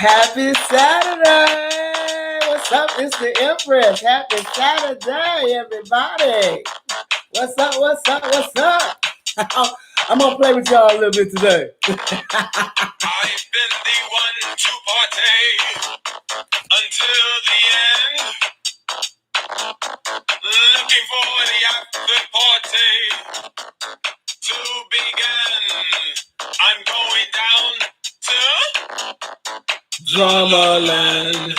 Happy Saturday! What's up? It's the Empress. Happy Saturday, everybody. What's up? What's up? What's up? I'm gonna play with y'all a little bit today. I've been the one to partake until the end. Looking for the after party to begin. I'm going down to Drama Land.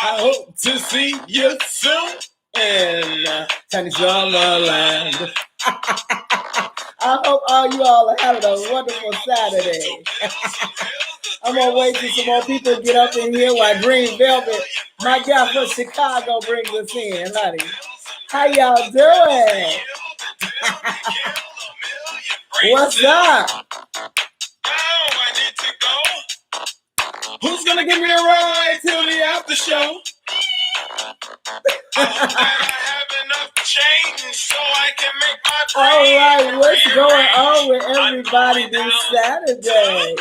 I hope to see you soon in Tiny Drama Land. I hope all you all are having a wonderful Saturday. I'm gonna wait till some more people get up in here while Green Velvet, my guy from Chicago, brings us in, honey. How y'all doing? What's up? Who's gonna give me a ride till the after show? I hope that I have enough change so I can make my All right, what's going on with everybody this Saturday?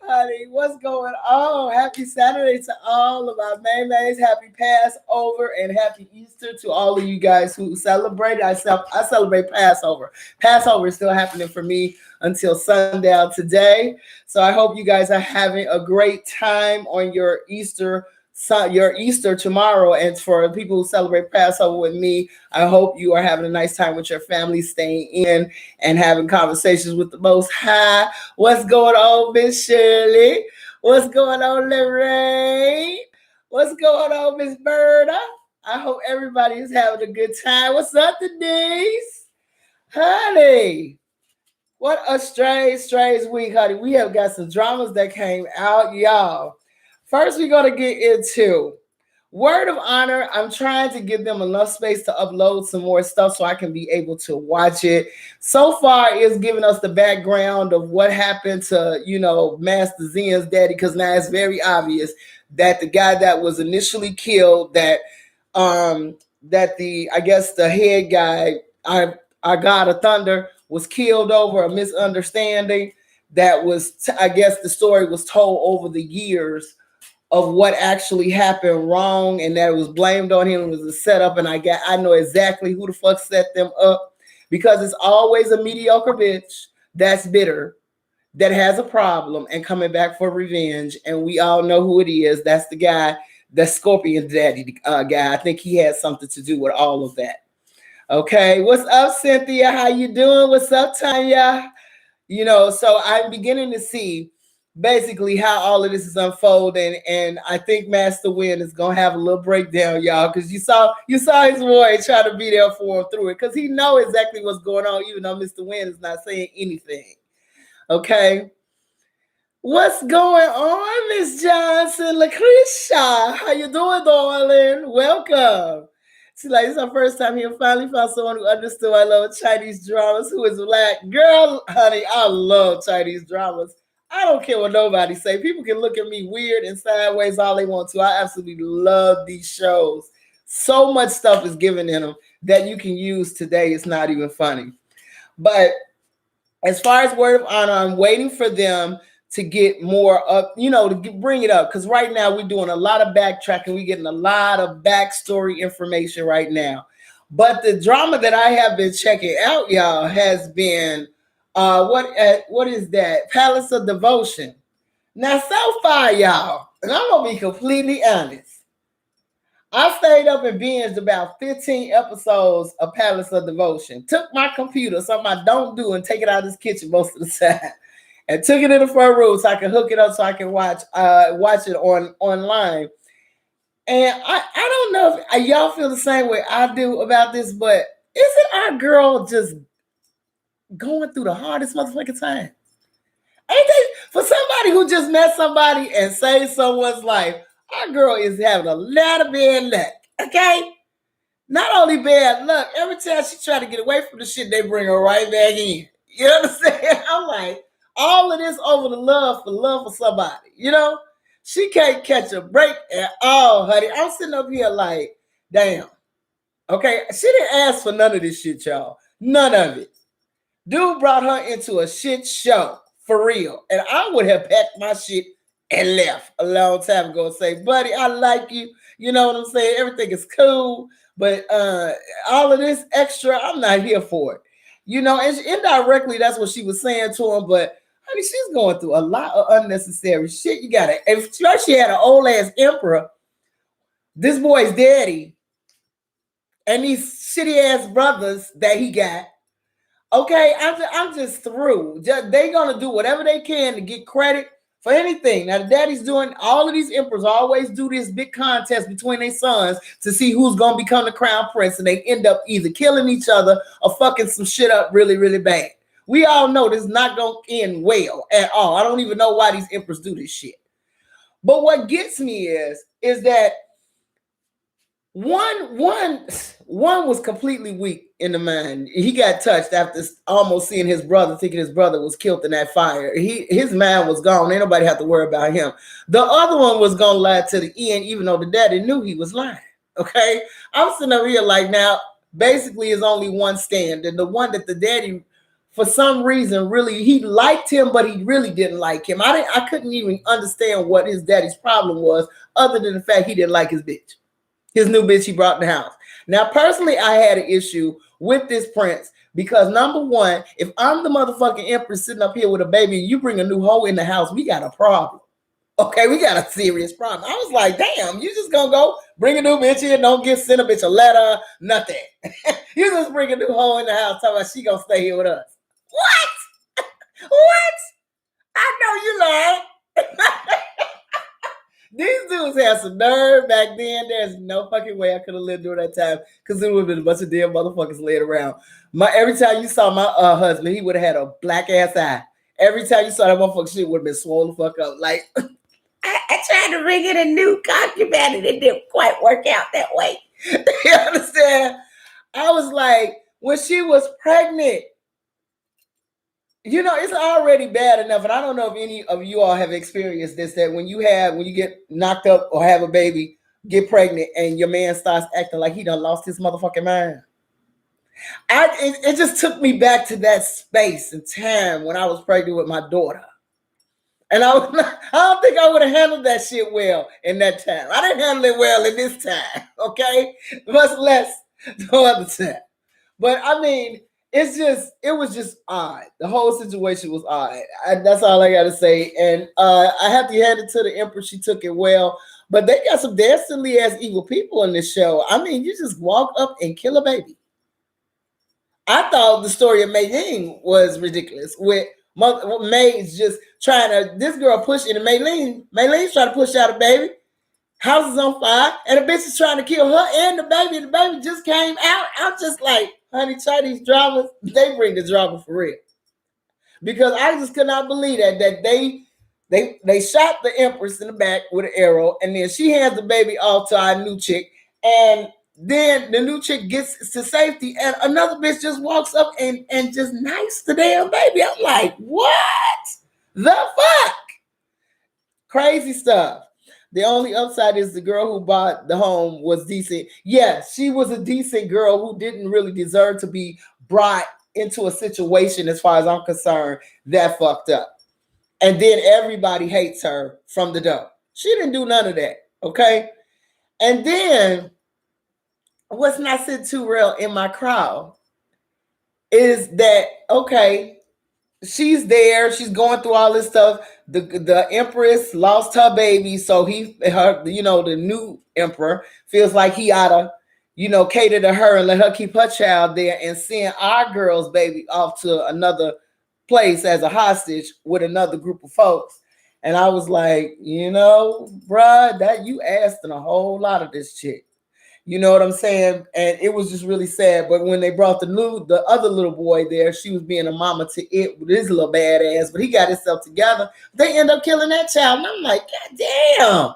Honey, what's going on? Happy Saturday to all of our maymays. Happy Passover and happy Easter to all of you guys who celebrate. I celebrate Passover. Passover is still happening for me until sundown today. So I hope you guys are having a great time on your Easter tomorrow. And for people who celebrate Passover with me, I hope you are having a nice time with your family, staying in and having conversations with the Most High. What's going on, Miss Shirley? What's going on, Lorraine? What's going on, Miss Berta? I hope everybody is having a good time. What's up, Denise? Honey, what a strange week, honey. We have got some dramas that came out, y'all. First, we're going to get into Word of Honor. I'm trying to give them enough space to upload some more stuff so I can be able to watch it. So far, it's giving us the background of what happened to, Master Zen's daddy, because now it's very obvious that the guy that was initially killed, that the head guy, our God of Thunder, was killed over a misunderstanding. That was, the story was told over the years of what actually happened wrong, and that it was blamed on him. It was a setup, and I know exactly who the fuck set them up, because it's always a mediocre bitch that's bitter, that has a problem and coming back for revenge, and we all know who it is. That's the guy, the Scorpion Daddy guy. I think he had something to do with all of that. Okay, what's up, Cynthia? How you doing? What's up, Tanya? So I'm beginning to see basically how all of this is unfolding, and I think Master Win is gonna have a little breakdown, y'all, because you saw his boy try to be there for him through it, because he know exactly what's going on, even though Mr. Win is not saying anything. Okay, what's going on, Miss Johnson? Lucretia, how you doing, darling? Welcome. She's like, this is our first time here. Finally found someone who understood I love Chinese dramas, who is black. Girl, honey, I love Chinese dramas. I don't care what nobody say. People can look at me weird and sideways all they want to. I absolutely love these shows. So much stuff is given in them that you can use today. It's not even funny. But as far as Word of Honor, I'm waiting for them to get more up, to bring it up. Because right now we're doing a lot of backtracking. We're getting a lot of backstory information right now. But the drama that I have been checking out, y'all, has been what is that? Palace of Devotion. Now, so far, y'all, and I'm gonna be completely honest, I stayed up and binged about 15 episodes of Palace of Devotion. Took my computer, something I don't do, and take it out of this kitchen most of the time, and took it in the front room so I can hook it up so I can watch it online. And I don't know if y'all feel the same way I do about this, but isn't our girl just going through the hardest motherfucking time? Ain't they? For somebody who just met somebody and saved someone's life, our girl is having a lot of bad luck. Okay? Not only bad luck, every time she try to get away from the shit, they bring her right back in. You understand? I'm like, all of this over the love for somebody. She can't catch a break at all, honey. I'm sitting up here like, damn. Okay? She didn't ask for none of this shit, y'all. None of it. Dude brought her into a shit show, for real. And I would have packed my shit and left a long time ago and say, buddy, I like you. You know what I'm saying? Everything is cool, but all of this extra, I'm not here for it. You know, and indirectly, that's what she was saying to him. But honey, she's going through a lot of unnecessary shit. You gotta, if she had an old ass emperor, this boy's daddy, and these shitty ass brothers that he got. Okay, I'm just through. They gonna do whatever they can to get credit for anything. Now the daddy's doing all of these emperors always do this big contest between their sons to see who's gonna become the crown prince, and they end up either killing each other or fucking some shit up really, really bad. We all know this is not gonna end well at all. I don't even know why these emperors do this shit. But what gets me is that one was completely weak in the mind. He got touched after almost seeing his brother, thinking his brother was killed in that fire. His mind was gone. Ain't nobody have to worry about him. The other one was gonna lie to the end, even though the daddy knew he was lying. Okay, I'm sitting over here like now. Basically, is only one stand, and the one that the daddy, for some reason, really he liked him, but he really didn't like him. I couldn't even understand what his daddy's problem was, other than the fact he didn't like his bitch. His new bitch he brought in the house. Now, personally, I had an issue with this prince because number one, if I'm the motherfucking empress sitting up here with a baby and you bring a new hoe in the house, we got a problem. Okay, we got a serious problem. I was like, damn, you just gonna go bring a new bitch in, don't send a bitch a letter, nothing. You just bring a new hoe in the house, talking about she gonna stay here with us. What? What? I know you lying. These dudes had some nerve back then. There's no fucking way I could have lived during that time because there would have been a bunch of damn motherfuckers laying around. Every time you saw my husband, he would have had a black ass eye. Every time you saw that motherfucker, shit would have been swollen the fuck up. Like, I tried to bring in a new concubine and it didn't quite work out that way. You understand? I was like, when she was pregnant, you know, it's already bad enough, and I don't know if any of you all have experienced this, that when you get knocked up or have a baby, get pregnant, and your man starts acting like he done lost his motherfucking mind. It just took me back to that space and time when I was pregnant with my daughter. And I don't think I would have handled that shit well in that time. I didn't handle it well in this time, okay? Much less the other time. But I mean, it was just odd. The whole situation was odd. That's all I got to say. And I have to hand it to the Empress. She took it well. But they got some dastardly ass evil people in this show. I mean, you just walk up and kill a baby. I thought the story of Mei Ying was ridiculous. With May's just trying to, this girl pushing, and Mei Ling's trying to push out a baby. House is on fire, and the bitch is trying to kill her and the baby. The baby just came out. I'm just like, honey, Chinese dramas, they bring the drama for real. Because I just could not believe that they shot the Empress in the back with an arrow, and then she hands the baby off to our new chick, and then the new chick gets to safety, and another bitch just walks up and just knifes the damn baby. I'm like, what the fuck? Crazy stuff. The only upside is the girl who bought the home was decent. Yes, she was a decent girl who didn't really deserve to be brought into a situation, as far as I'm concerned, that fucked up. And then everybody hates her from the door. She didn't do none of that, okay? And then what's not sitting too real in my crowd is that, okay, she's there. She's going through all this stuff. The Empress lost her baby, so the new emperor feels like he oughta, cater to her and let her keep her child there and send our girl's baby off to another place as a hostage with another group of folks. And I was like, bruh, that you asking a whole lot of this chick. You know what I'm saying? And it was just really sad. But when they brought the other little boy there, she was being a mama to it with his little badass, but he got himself together. They end up killing that child. And I'm like, God damn.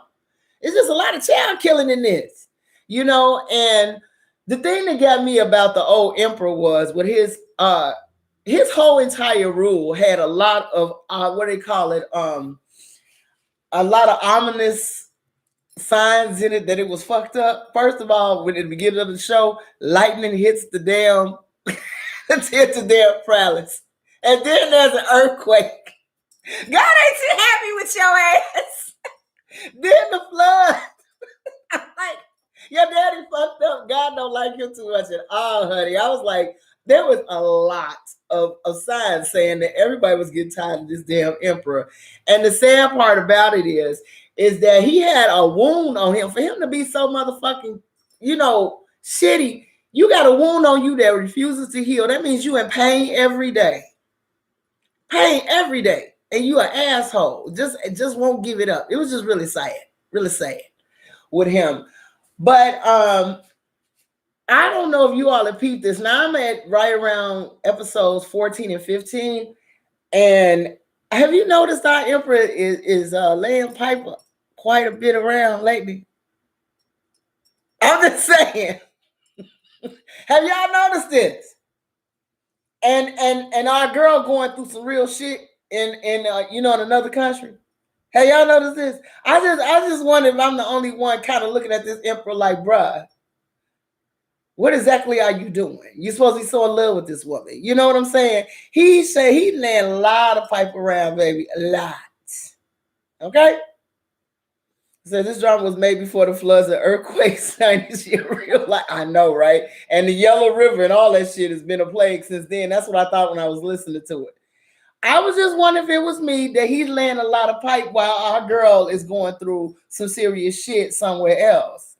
It's just a lot of child killing in this. And the thing that got me about the old emperor was with his whole entire rule had a lot of what do they call it? A lot of ominous signs in it that it was fucked up. First of all, when at the beginning of the show, lightning hits the damn palace, and then there's an earthquake. God ain't too happy with your ass. Then the flood. Like, your daddy fucked up. God don't like you too much at all, honey. I was like, there was a lot of signs saying that everybody was getting tired of this damn emperor. And the sad part about it is that he had a wound on him. For him to be so motherfucking, shitty, you got a wound on you that refuses to heal. That means you in pain every day. Pain every day. And you an asshole. Just won't give it up. It was just really sad. Really sad with him. But I don't know if you all have peeped this. Now I'm at right around episodes 14 and 15. And have you noticed our emperor is laying pipe quite a bit around lately? I'm just saying. Have y'all noticed this? And our girl going through some real shit in another country. Have y'all noticed this? I just wonder if I'm the only one kind of looking at this emperor like, bruh, what exactly are you doing? You're supposed to be so in love with this woman. You know what I'm saying? He said he laying a lot of pipe around, baby. A lot. Okay? So this drama was made before the floods and earthquakes. This year, real life. I know, right? And the Yellow River and all that shit has been a plague since then. That's what I thought when I was listening to it. I was just wondering if it was me that he's laying a lot of pipe while our girl is going through some serious shit somewhere else.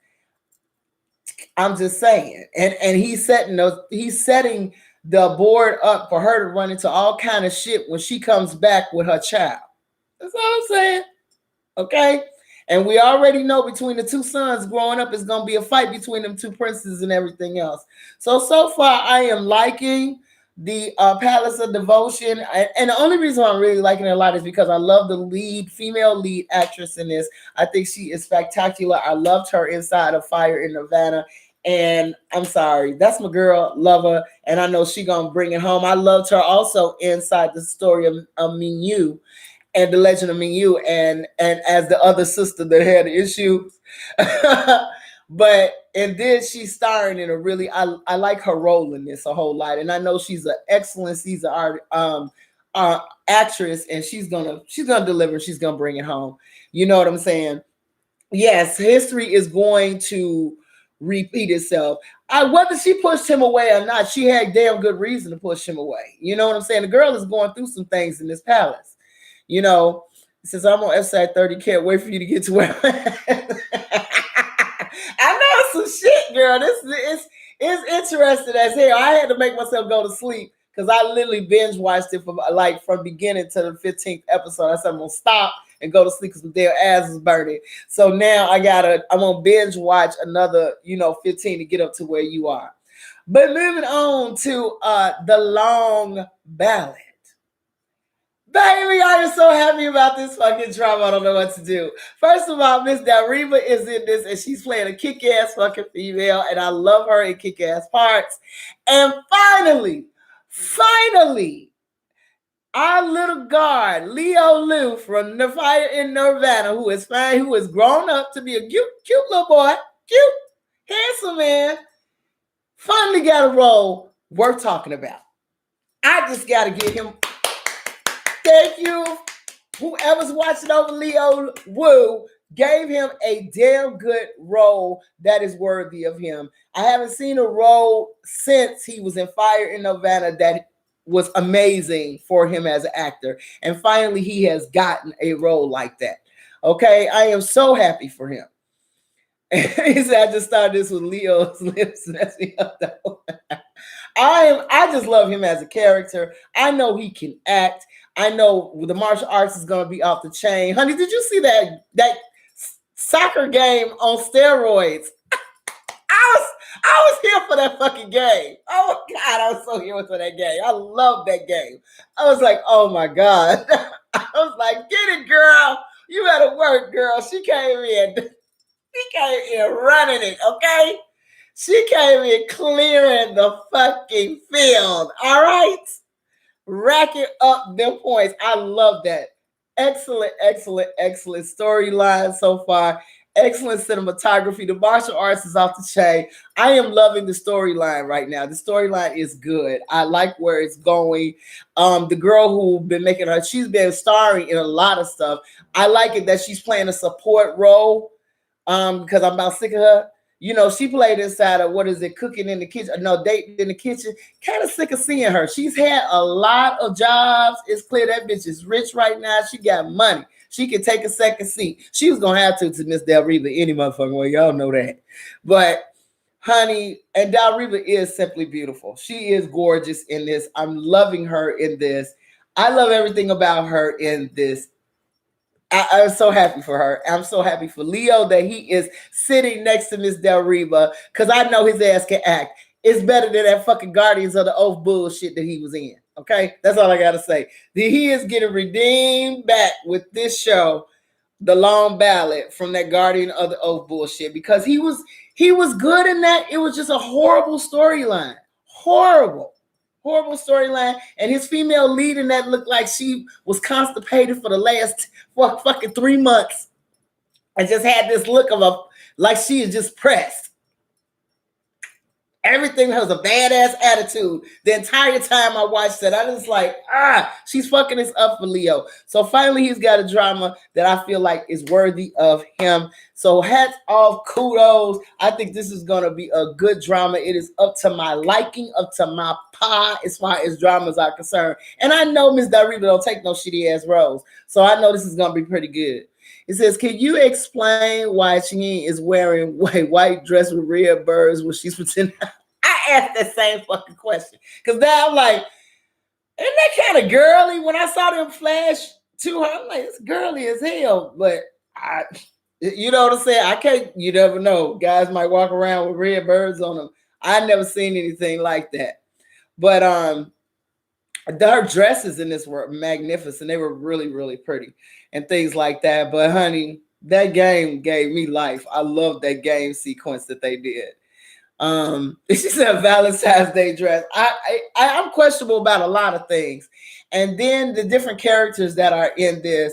I'm just saying, and he's setting the board up for her to run into all kind of shit when she comes back with her child. That's all I'm saying. Okay, and we already know between the two sons growing up, it's gonna be a fight between them two princes and everything else. So far, I am liking the Palace of Devotion, and the only reason I'm really liking it a lot is because I love the female lead actress in this. I think she is spectacular. I loved her inside of Fire in Nirvana. And I'm sorry, that's my girl, love her, and I know she gonna bring it home. I loved her also inside the story of Mingyu and the Legend of Mingyu, and as the other sister that had issues. But and then she's starring in a really, I like her role in this a whole lot, and I know she's an excellent season actress, and she's gonna deliver. She's gonna bring it home. You know what I'm saying? Yes, history is going to repeat itself. Whether she pushed him away or not, she had damn good reason to push him away. You know what I'm saying? The girl is going through some things in this palace. Since I'm on F-side 30, can't wait for you to get to where I know it's some shit, girl. This is interesting as hell. I had to make myself go to sleep because I literally binge watched it from beginning to the 15th episode. I said I'm gonna stop and go to sleep because their ass is burning. So now I'm gonna binge watch another 15 to get up to where you are. But moving on to the Long Ballad. Baby, I am so happy about this fucking drama. I don't know what to do. First of all, Miss Dariva is in this, and she's playing a kick-ass fucking female, and I love her in kick-ass parts. And finally, our little guard, Leo Liu from The Fire in Nirvana, who is fine, who has grown up to be a cute little boy, cute, handsome man, finally got a role worth talking about. I just got to give him... Thank you. Whoever's watching over Leo Wu gave him a damn good role that is worthy of him. I haven't seen a role since he was in Fire in Nirvana that was amazing for him as an actor. And finally, he has gotten a role like that. Okay, I am so happy for him. He said, I just started this with Leo's lips. That's the other one. I just love him as a character. I know he can act. I know the martial arts is going to be off the chain. Honey, did you see that soccer game on steroids? I was here for that fucking game. Oh my God, I was so here for that game. I love that game. I was like, oh my God. I was like, get it, girl. You better work, girl. She came in running it, okay? She came in clearing the fucking field, all right? Racking up them points. I love that. Excellent storyline so far. Excellent cinematography. The martial arts is off the chain. I am loving the storyline right now. The storyline is good. I like where it's going. The girl who been making her, she's been starring in a lot of stuff. I like it that she's playing a support role. Because I'm about sick of her. You know, she played inside of what is it, cooking in the kitchen? No, dating in the kitchen. Kind of sick of seeing her. She's had a lot of jobs. It's clear that bitch is rich right now. She got money. She can take a second seat. She was gonna have to Miss Del Reva any motherfucking way. Y'all know that. But honey, and Del Reva is simply beautiful. She is gorgeous in this. I'm loving her in this. I love everything about her in this. I'm so happy for her. I'm so happy for Leo that he is sitting next to Miss Del Reva because I know his ass can act. It's better than that fucking Guardians of the Oath bullshit that he was in. Okay, that's all I gotta say. He is getting redeemed back with this show, The Long Ballad, from that Guardian of the Oath bullshit because he was good in that. It was just a horrible storyline. Horrible storyline, and his female lead in that looked like she was constipated for the last fucking 3 months, and just had this look of a like she is just pressed. Everything has a badass attitude. The entire time I watched that, I was like, she's fucking this up for Leo. So finally, he's got a drama that I feel like is worthy of him. So hats off, kudos. I think this is going to be a good drama. It is up to my liking, up to my pie as far as dramas are concerned. And I know Miss Darita don't take no shitty ass roles. So I know this is going to be pretty good. It says, can you explain why she is wearing white dress with red birds when she's pretending? I asked that same fucking question. Because now I'm like, isn't that kind of girly? When I saw them flash to her, I'm like, it's girly as hell. But you know what I'm saying? I can't, you never know. Guys might walk around with red birds on them. I never seen anything like that. But her dresses in this were magnificent. They were really, really pretty and things like that. But honey, that game gave me life. I love that game sequence that they did. She said Valentine's Day dress. I'm questionable about a lot of things. And then the different characters that are in this.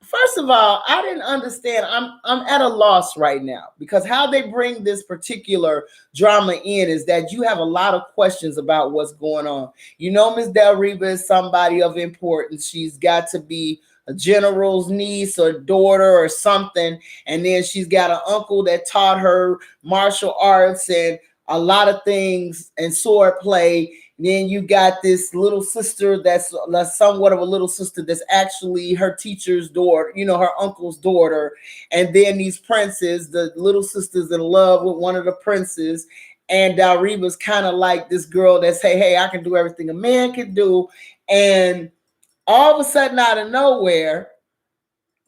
First of all, I didn't understand. I'm at a loss right now because how they bring this particular drama in is that you have a lot of questions about what's going on. You know, Miss Del Reva is somebody of importance. She's got to be a general's niece or daughter or something, and then she's got an uncle that taught her martial arts and a lot of things and sword play. Then you got this little sister that's somewhat of a little sister that's actually her teacher's daughter, you know, her uncle's daughter. And then these princes, the little sister's in love with one of the princes. And Dalreba's kind of like this girl that say, hey, I can do everything a man can do. And all of a sudden, out of nowhere,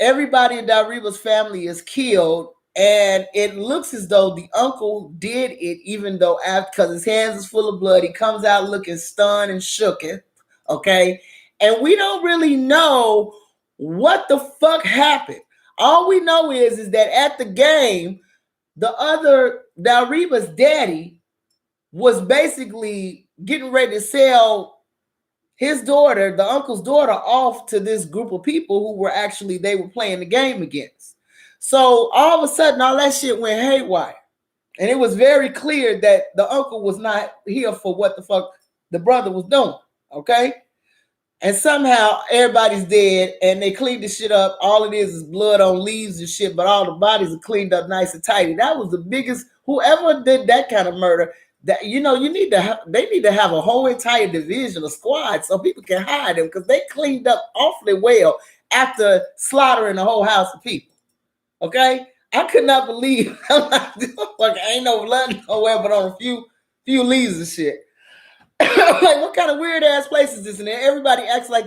everybody in Dalreba's family is killed. And it looks as though the uncle did it, even though because his hands is full of blood, he comes out looking stunned and shooken. Okay. And we don't really know what the fuck happened. All we know is that at the game, the other Dalreba's daddy was basically getting ready to sell his daughter, the uncle's daughter, off to this group of people who were actually, they were playing the game against. So all of a sudden, all that shit went haywire. And it was very clear that the uncle was not here for what the fuck the brother was doing. Okay. And somehow everybody's dead and they cleaned the shit up. All it is blood on leaves and shit, but all the bodies are cleaned up nice and tidy. That was the biggest, whoever did that kind of murder, that, you know, they need to have a whole entire division, a squad, so people can hide them because they cleaned up awfully well after slaughtering a whole house of people. Okay, I could not believe I ain't no blood nowhere but on a few leaves and shit. I'm like, what kind of weird ass place is this? And everybody acts like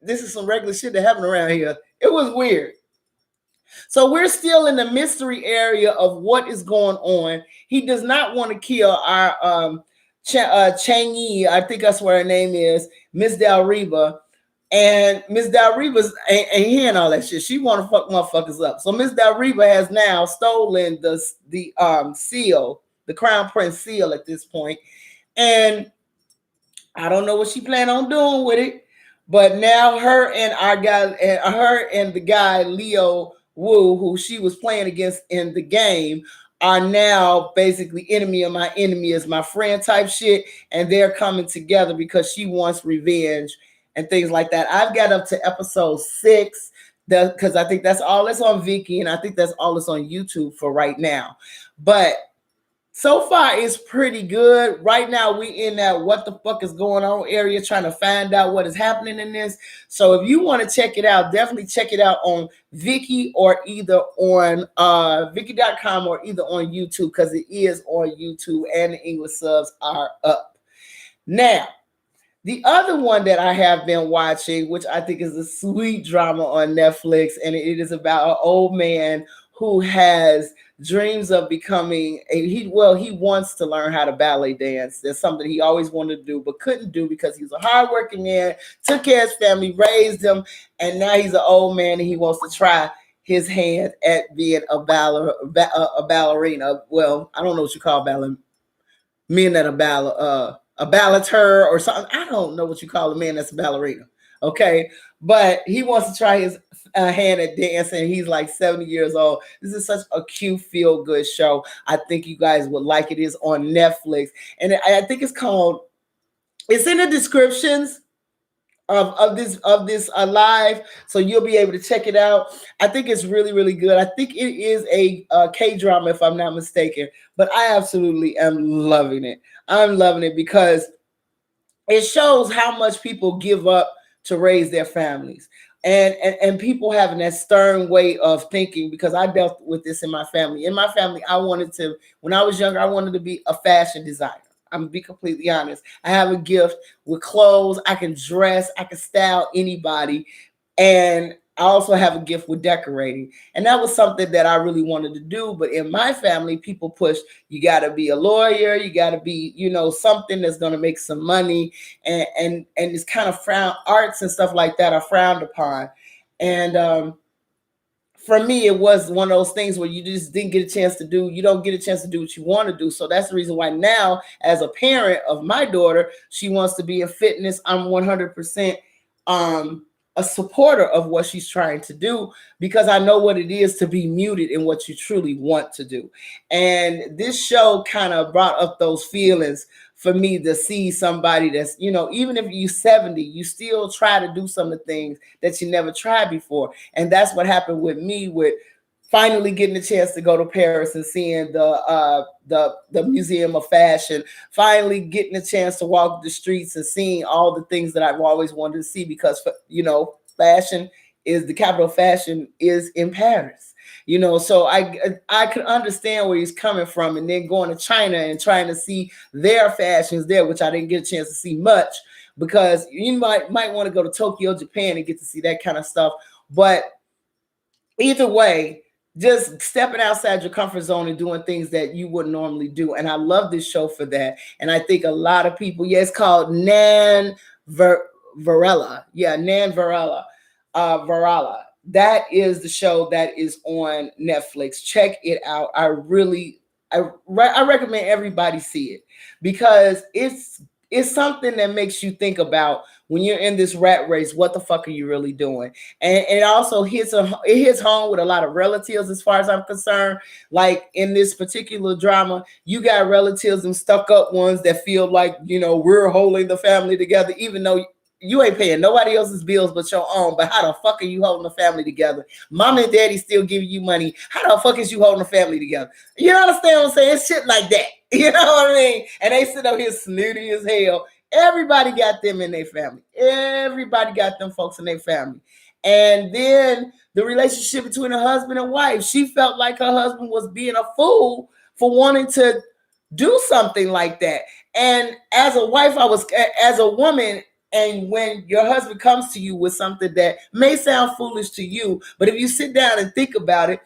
this is some regular shit that happened around here. It was weird. So we're still in the mystery area of what is going on. He does not want to kill our Changyi, I think that's what her name is, Miss Del Reva. And Miss Del Reva's ain't hearing all that shit. She want to fuck motherfuckers up. So Miss Del Reva has now stolen the seal, the Crown Prince seal at this point. And I don't know what she planned on doing with it. But now her and the guy Leo Wu, who she was playing against in the game, are now basically enemy of my enemy is my friend type shit, and they're coming together because she wants revenge and things like that. I've got up to episode 6 because I think that's all that's on Viki, and I think that's all that's on YouTube for right now. But so far it's pretty good. Right now we in that what the fuck is going on area trying to find out what is happening in this. So if you want to check it out, definitely check it out on Viki or either on Viki.com or either on YouTube because it is on YouTube and the English subs are up. Now, the other one that I have been watching, which I think is a sweet drama on Netflix, and it is about an old man who has dreams of becoming he wants to learn how to ballet dance. That's something he always wanted to do but couldn't do because he was a hardworking man, took care of his family, raised him, and now he's an old man and he wants to try his hand at being a ballerina. Well, I don't know what you call ballerina, men that are a ballateur or something. I don't know what you call a man that's a ballerina. Okay, but he wants to try his hand at dancing. He's like 70 years old. This is such a cute, feel good show. I think you guys would like it. Is on Netflix, and I think it's called. It's in the descriptions of this live, so you'll be able to check it out. I think it's really really good. I think it is a K drama if I'm not mistaken, but I absolutely am loving it. I'm loving it because it shows how much people give up to raise their families, and people having that stern way of thinking. Because I dealt with this in my family. In my family, I wanted to, when I was younger, I wanted to be a fashion designer. I'm gonna be completely honest. I have a gift with clothes. I can dress. I can style anybody, and I also have a gift with decorating. And that was something that I really wanted to do. But in my family, people push, you got to be a lawyer. You got to be, something that's going to make some money. And it's kind of frowned, arts and stuff like that are frowned upon. And for me, it was one of those things where you just didn't get a chance to do, you don't get a chance to do what you want to do. So that's the reason why now, as a parent of my daughter, she wants to be in fitness. I'm 100% a supporter of what she's trying to do because I know what it is to be muted in what you truly want to do. And this show kind of brought up those feelings for me to see somebody that's, even if you're 70, you still try to do some of the things that you never tried before. And that's what happened with me with finally getting a chance to go to Paris and seeing the Museum of Fashion, finally getting a chance to walk the streets and seeing all the things that I've always wanted to see because, fashion is the capital of fashion is in Paris. So I could understand where he's coming from, and then going to China and trying to see their fashions there, which I didn't get a chance to see much because you might want to go to Tokyo, Japan and get to see that kind of stuff. But either way, just stepping outside your comfort zone and doing things that you wouldn't normally do. And I love this show for that. And I think a lot of people, it's called Varela. Yeah, Nan Varela. Varela. That is the show that is on Netflix. Check it out. I recommend everybody see it because it's something that makes you think about when you're in this rat race, what the fuck are you really doing? And it also hits home with a lot of relatives as far as I'm concerned. Like in this particular drama, you got relatives and stuck up ones that feel like, we're holding the family together, even though you ain't paying nobody else's bills but your own. But how the fuck are you holding the family together? Mom and daddy still giving you money. How the fuck is you holding the family together? You understand what I'm saying? It's shit like that. You know what I mean? And they sit up here snooty as hell. Everybody got them in their family. Everybody got them folks in their family. And then the relationship between a husband and wife. She felt like her husband was being a fool for wanting to do something like that. And as a wife, as a woman, and when your husband comes to you with something that may sound foolish to you, but if you sit down and think about it,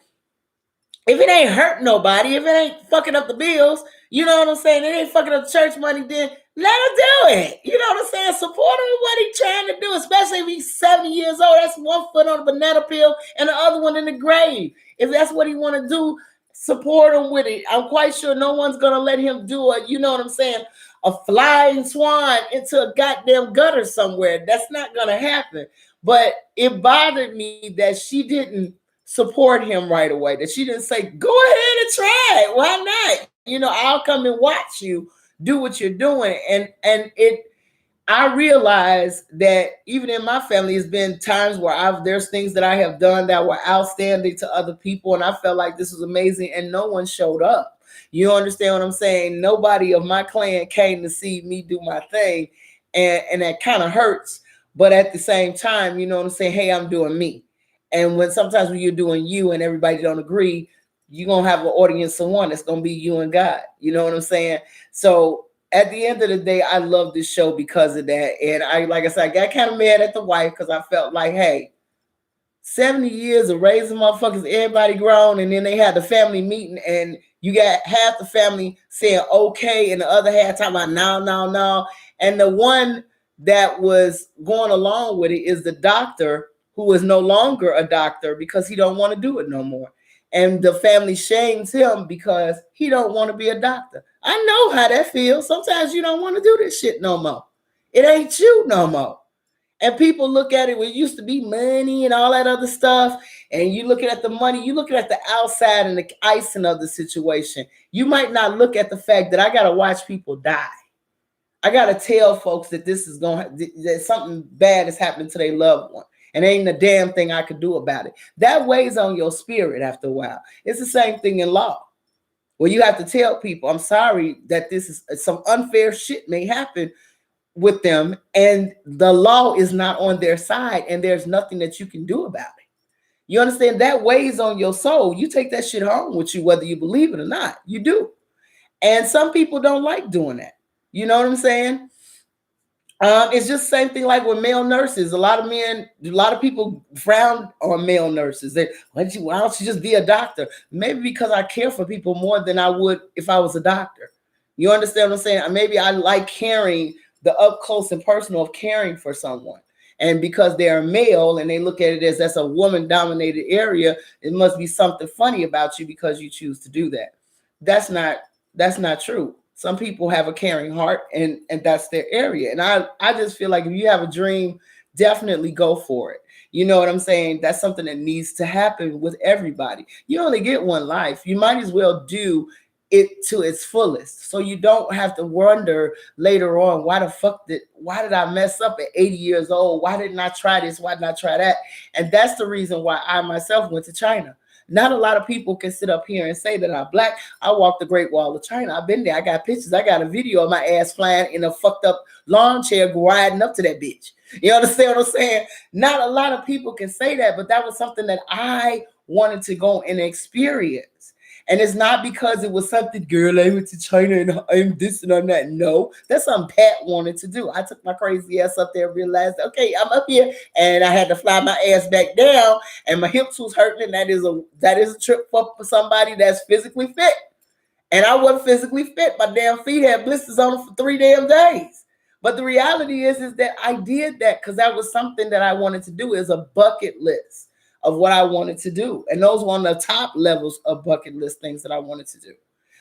if it ain't hurt nobody, if it ain't fucking up the bills, you know what I'm saying? It ain't fucking up church money, then let him do it. You know what I'm saying? Support him with what he's trying to do, especially if he's 70 years old. That's one foot on a banana peel and the other one in the grave. If that's what he want to do, support him with it. I'm quite sure no one's going to let him do it. You know what I'm saying? A flying swan into a goddamn gutter somewhere. That's not going to happen. But it bothered me that she didn't support him right away. That she didn't say, go ahead and try it. Why not? I'll come and watch you do what you're doing. And I realize that even in my family, it's been times where there's things that I have done that were outstanding to other people, and I felt like this was amazing, and no one showed up. You understand what I'm saying? Nobody of my clan came to see me do my thing, and that kind of hurts. But at the same time, you know what I'm saying? Hey, I'm doing me. And sometimes when you're doing you and everybody don't agree, you're gonna have an audience of one. It's gonna be you and God. You know what I'm saying? So at the end of the day, I love this show because of that. And like I said, I got kind of mad at the wife because I felt like, hey, 70 years of raising motherfuckers, everybody grown, and then they had the family meeting, and you got half the family saying okay, and the other half talking about no, no, no. And the one that was going along with it is the doctor who is no longer a doctor because he don't want to do it no more. And the family shames him because he don't want to be a doctor. I know how that feels. Sometimes you don't want to do this shit no more. It ain't you no more. And people look at it, it used to be money and all that other stuff. And you looking at the money, you looking at the outside and the icing of the situation. You might not look at the fact that I got to watch people die. I got to tell folks that that something bad is happening to their loved one. And ain't a damn thing I could do about it. That weighs on your spirit after a while. It's the same thing in law. Well, you have to tell people, I'm sorry that this is some unfair shit may happen with them, and the law is not on their side, and there's nothing that you can do about it. You understand? That weighs on your soul. You take that shit home with you, whether you believe it or not. You do. And some people don't like doing that. You know what I'm saying? It's just the same thing like with male nurses. A lot of people frown on male nurses. Why don't you just be a doctor? Maybe because I care for people more than I would if I was a doctor. You understand what I'm saying? Maybe I like caring, the up close and personal of caring for someone. And because they're male and they look at it as that's a woman dominated area, it must be something funny about you because you choose to do that. That's not true. Some people have a caring heart, and that's their area. And I just feel like if you have a dream, definitely go for it. You know what I'm saying? That's something that needs to happen with everybody. You only get one life. You might as well do it to its fullest, so you don't have to wonder later on why did I mess up at 80 years old? Why didn't I try this? Why didn't I try that? And that's the reason why I myself went to China. Not a lot of people can sit up here and say that I'm black. I walked the Great Wall of China. I've been there. I got pictures. I got a video of my ass flying in a fucked up lawn chair riding up to that bitch. You understand what I'm saying? Not a lot of people can say that, but that was something that I wanted to go and experience. And it's not because it was something, girl, I went to China and I'm this and I'm that. No, that's something Pat wanted to do. I took my crazy ass up there and realized, okay, I'm up here, and I had to fly my ass back down, and my hips was hurting. And that is a trip for somebody that's physically fit. And I wasn't physically fit. My damn feet had blisters on them for 3 damn days. But the reality is that I did that because that was something that I wanted to do. Is a bucket list of what I wanted to do. And those were on the top levels of bucket list things that I wanted to do.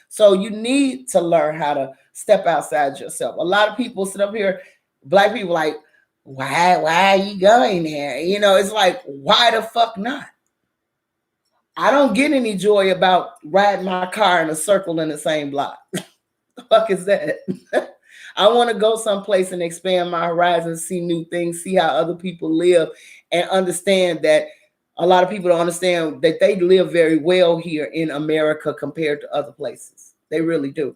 So you need to learn how to step outside yourself. A lot of people sit up here, black people, like, why are you going there? You know, it's like, why the fuck not? I don't get any joy about riding my car in a circle in the same block. The fuck is that? I want to go someplace and expand my horizons, see new things, see how other people live, and understand that a lot of people don't understand that they live very well here in America compared to other places. They really do.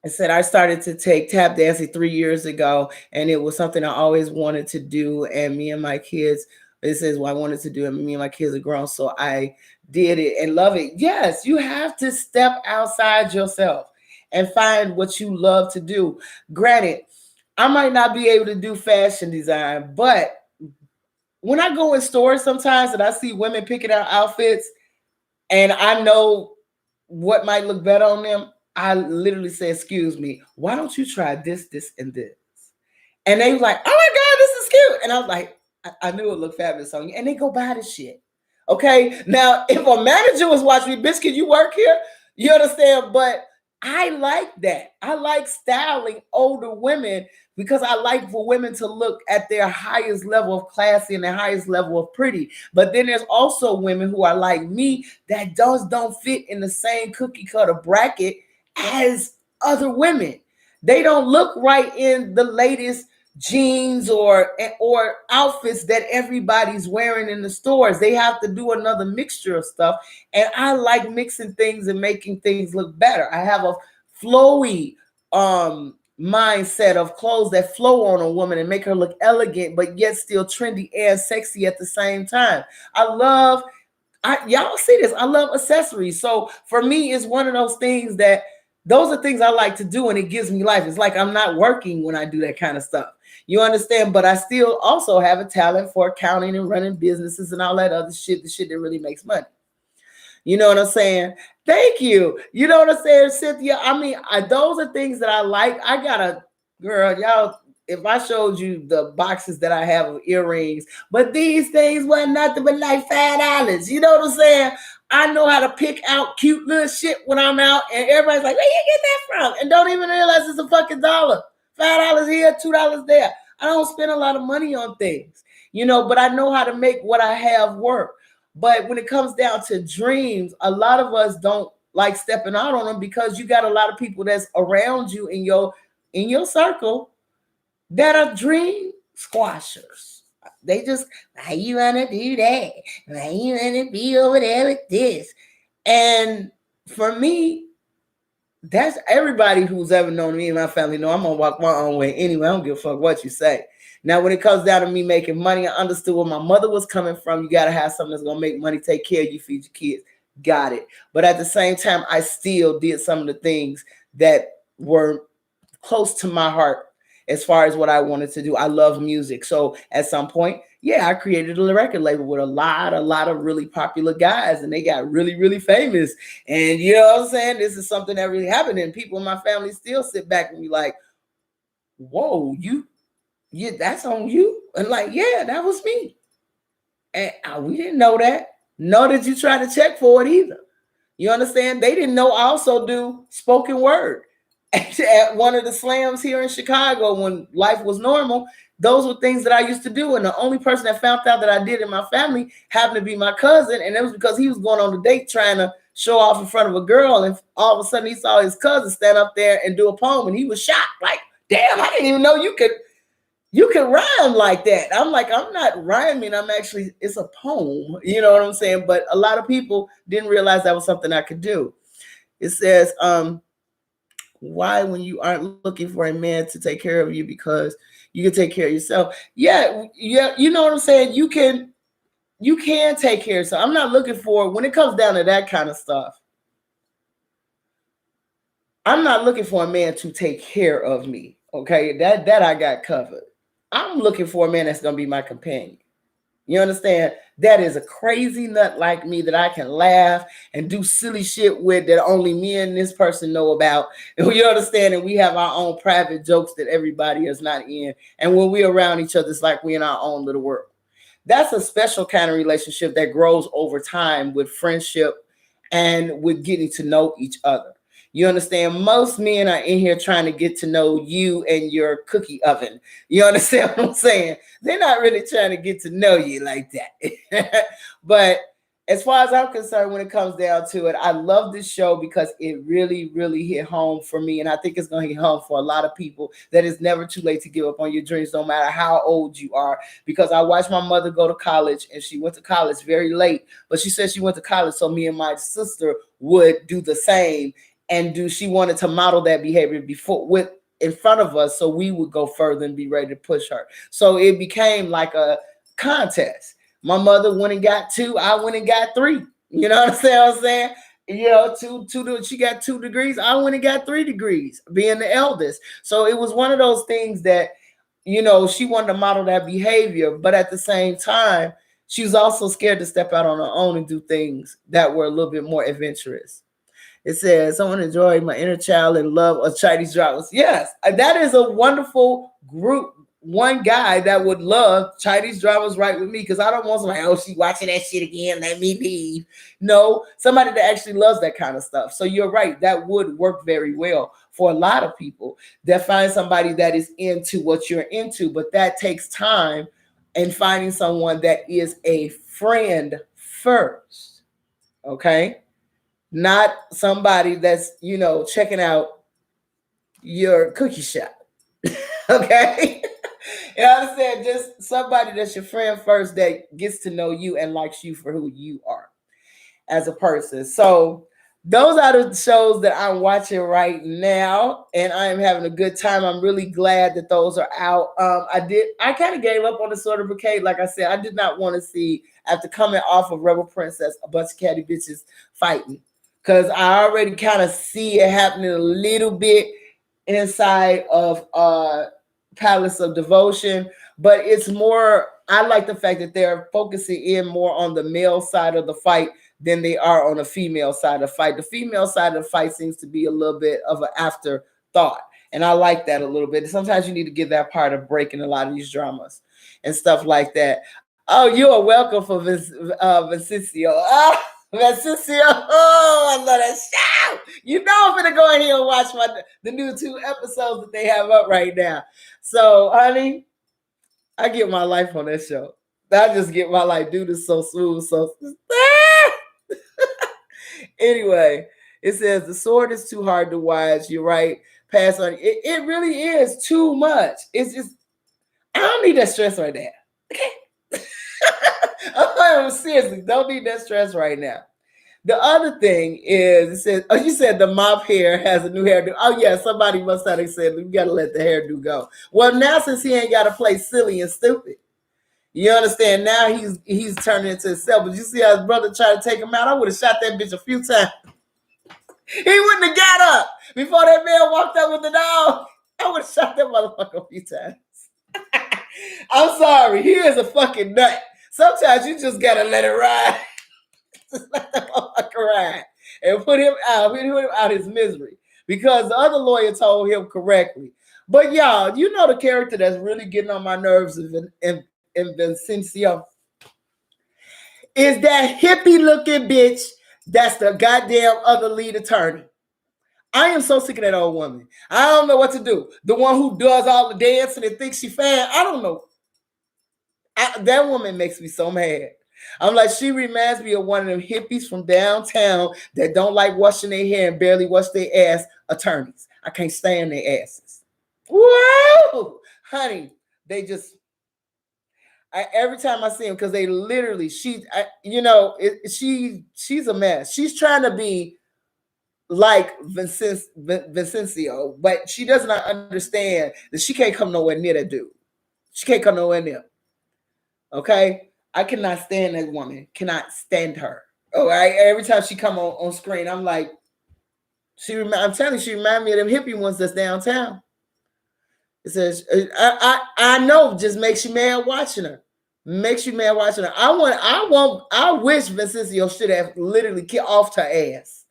I said I started to take tap dancing 3 years ago, and it was something I always wanted to do. And me and my kids, this is what I wanted to do, and me and my kids are grown, so I did it and love it. Yes, you have to step outside yourself and find what you love to do. Granted, I might not be able to do fashion design, but when I go in stores sometimes and I see women picking out outfits and I know what might look better on them, I literally say, excuse me, why don't you try this, this, and this? And they was like, oh my God, this is cute. And I was like, I knew it looked fabulous on you. And they go buy this shit. Okay. Now, if a manager was watching me, bitch, can you work here? You understand? But I like that. I like styling older women because I like for women to look at their highest level of classy and their highest level of pretty. But then there's also women who are like me that don't fit in the same cookie cutter bracket as other women. They don't look right in the latest jeans or outfits that everybody's wearing in the stores. They have to do another mixture of stuff, and I like mixing things and making things look better. I have a flowy mindset of clothes that flow on a woman and make her look elegant but yet still trendy and sexy at the same time. I love y'all see this. I love accessories. So for me, it's one of those things that those are things I like to do and it gives me life. It's like I'm not working when I do that kind of stuff. You understand? But I still also have a talent for accounting and running businesses and all that other shit, the shit that really makes money. You know what I'm saying? Thank you. You know what I'm saying, Cynthia? I mean, those are things that I like. I got a girl, y'all. If I showed you the boxes that I have of earrings, but these things were nothing but like $5. You know what I'm saying? I know how to pick out cute little shit when I'm out, and everybody's like, "Where you get that from?" And don't even realize it's a fucking dollar. $5 here, $2 there. I don't spend a lot of money on things, but I know how to make what I have work. But when it comes down to dreams, a lot of us don't like stepping out on them because you got a lot of people that's around you in your circle that are dream squashers. They just, why you wanna do that? Why you wanna be over there with this? And for me, that's everybody who's ever known me and my family know I'm gonna walk my own way anyway. I don't give a fuck what you say. Now, when it comes down to me making money, I understood where my mother was coming from. You gotta have something that's gonna make money, take care of you, feed your kids. Got it. But at the same time, I still did some of the things that were close to my heart as far as what I wanted to do. I love music. So at some point, yeah, I created a record label with a lot of really popular guys, and they got really, really famous. And you know what I'm saying? This is something that really happened. And people in my family still sit back and be like, whoa, yeah, that's on you. And like, yeah, that was me. And we didn't know that. Nor did you try to check for it either. You understand? They didn't know I also do spoken word. At one of the slams here in Chicago when life was normal, those were things that I used to do. And the only person that found out that I did in my family happened to be my cousin. And it was because he was going on a date trying to show off in front of a girl. And all of a sudden he saw his cousin stand up there and do a poem. And he was shocked. Like, damn, I didn't even know you could rhyme like that. I'm like, I'm not rhyming. It's a poem. You know what I'm saying? But a lot of people didn't realize that was something I could do. It says, why when you aren't looking for a man to take care of you because you can take care of yourself? Yeah, you know what I'm saying? You can take care of yourself. I'm not looking for, when it comes down to that kind of stuff, I'm not looking for a man to take care of me. Okay, that I got covered. I'm looking for a man that's gonna be my companion. You understand? That is a crazy nut like me that I can laugh and do silly shit with that only me and this person know about. And you understand? And we have our own private jokes that everybody is not in. And when we're around each other, it's like we're in our own little world. That's a special kind of relationship that grows over time with friendship and with getting to know each other. You understand? Most men are in here trying to get to know you and your cookie oven. You understand what I'm saying? They're not really trying to get to know you like that. But as far as I'm concerned, when it comes down to it, I love this show because it really, really hit home for me. And I think it's going to hit home for a lot of people that it's never too late to give up on your dreams, no matter how old you are. Because I watched my mother go to college, and she went to college very late. But she said she went to college so me and my sister would do the same. And she wanted to model that behavior in front of us, so we would go further and be ready to push her. So it became like a contest. My mother went and got 2, I went and got 3. You know what I'm saying? She got 2 degrees, I went and got 3 degrees, being the eldest. So it was one of those things that, she wanted to model that behavior, but at the same time, she was also scared to step out on her own and do things that were a little bit more adventurous. It says, I want to enjoy my inner child and love of Chinese dramas. Yes, that is a wonderful group one guy that would love Chinese dramas right with me, because I don't want somebody, oh, she watching that shit again, let me leave. No, somebody that actually loves that kind of stuff. So you're right, that would work very well for a lot of people that find somebody that is into what you're into, but that takes time, and finding someone that is a friend first. Okay, not somebody that's, checking out your cookie shop. Okay. You know what I'm saying? Just somebody that's your friend first, that gets to know you and likes you for who you are as a person. So those are the shows that I'm watching right now, and I am having a good time. I'm really glad that those are out. I kind of gave up on the Sword of Brocade. Like I said, I did not want to see, after coming off of Rebel Princess, a bunch of catty bitches fighting, because I already kind of see it happening a little bit inside of Palace of Devotion, but it's more, I like the fact that they're focusing in more on the male side of the fight than they are on the female side of the fight. The female side of the fight seems to be a little bit of an afterthought, and I like that a little bit. Sometimes you need to give that part a break in a lot of these dramas and stuff like that. Oh, you are welcome for Vincicio. Oh, Vincicio. Oh, I love that show. You know I'm gonna go in here and watch the new 2 episodes that they have up right now. So, honey, I get my life on that show. I just get my life. Dude is so smooth, so anyway, it says the sword is too hard to watch. You're right. Pass on. It really is too much. It's just, I don't need that stress right now. Okay. I'm seriously, don't need that stress right now. The other thing is, it says, oh, you said the mop hair has a new hairdo. Oh yeah, somebody must have said we gotta let the hairdo go. Well, now since he ain't gotta play silly and stupid, you understand? Now he's turning into himself. But you see how his brother tried to take him out? I would have shot that bitch a few times. He wouldn't have got up before that man walked up with the dog. I would have shot that motherfucker a few times. I'm sorry, he is a fucking nut. Sometimes you just gotta let it ride. Just let the motherfucker ride and put him out his misery, because the other lawyer told him correctly. But y'all, you know the character that's really getting on my nerves in Vincencio is that hippie looking bitch that's the goddamn other lead attorney. I am so sick of that old woman. I don't know what to do. The one who does all the dancing and thinks she fan. I don't know. That woman makes me so mad. I'm like, she reminds me of one of them hippies from downtown that don't like washing their hair and barely wash their ass attorneys. I can't stand their asses. Whoa, honey, they just, every time I see them, because they literally, she's a mess. She's trying to be like Vincencio, but she does not understand that she can't come nowhere near that dude. She can't come nowhere near. Okay, I cannot stand that woman. Cannot stand her. Oh, every time she come on screen, I'm like, I'm telling you, she reminds me of them hippie ones that's downtown. It says, I know, just makes you mad watching her. Makes you mad watching her. I wish Vincencio should have literally off her ass,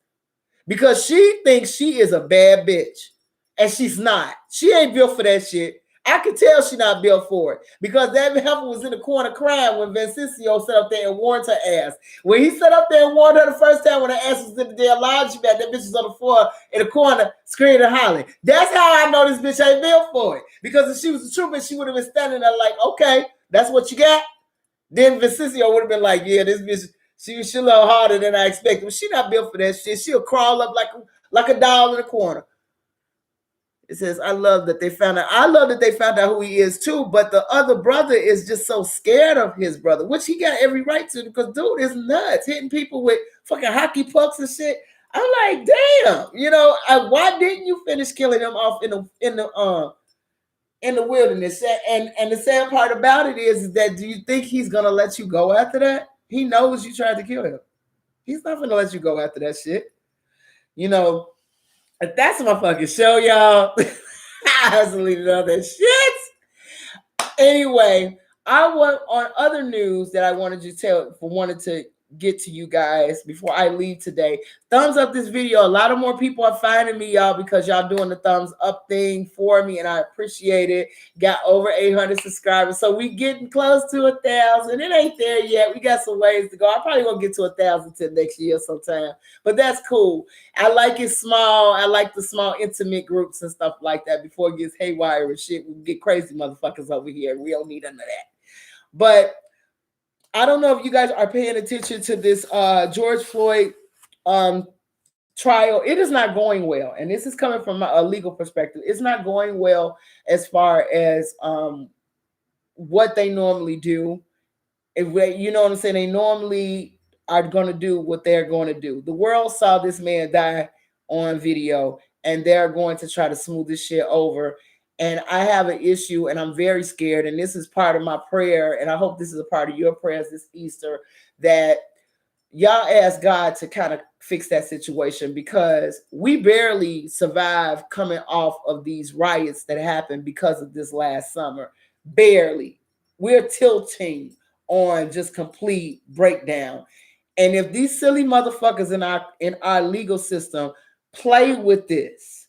because she thinks she is a bad bitch, and she's not. She ain't built for that shit. I could tell she not built for it, because that heifer was in the corner crying when Vincencio sat up there and warned her ass. When he sat up there and warned her the first time when her ass was in the damn lounge, that bitch was on the floor in the corner screaming and hollering. That's how I know this bitch ain't built for it. Because if she was a true bitch, she would have been standing there like, okay, that's what you got. Then Vincencio would have been like, yeah, this bitch, she a little harder than I expected. But she not built for that shit. She'll crawl up like a doll in the corner. It says, I love that they found out who he is too, but the other brother is just so scared of his brother, which he got every right to, because dude is nuts, hitting people with fucking hockey pucks and shit. I'm like, damn, why didn't you finish killing him off in the wilderness? And the sad part about it is that, do you think he's gonna let you go after that? He knows you tried to kill him. He's not gonna let you go after that shit. That's my fucking show, y'all. I absolutely love that shit. Anyway, I want on other news that I wanted to get to you guys before I leave today. Thumbs up this video. A lot of more people are finding me, y'all, because y'all doing the thumbs up thing for me, and I appreciate it. Got over 800 subscribers, so we getting close to 1,000. It ain't there yet. We got some ways to go. I probably won't get to 1,000 till next year sometime, but that's cool. I like it small. I like the small, intimate groups and stuff like that before it gets haywire and shit. We get crazy motherfuckers over here. We don't need none of that. But I don't know if you guys are paying attention to this George Floyd trial. It is not going well, and this is coming from a legal perspective. It's not going well as far as what they normally do. You know what I'm saying? They normally are going to do what they're going to do. The world saw this man die on video, and they're going to try to smooth this shit over. And I have an issue, and I'm very scared. And this is part of my prayer, and I hope this is a part of your prayers this Easter, that y'all ask God to kind of fix that situation, because we barely survived coming off of these riots that happened because of this last summer. Barely. We're tilting on just complete breakdown. And if these silly motherfuckers in our legal system play with this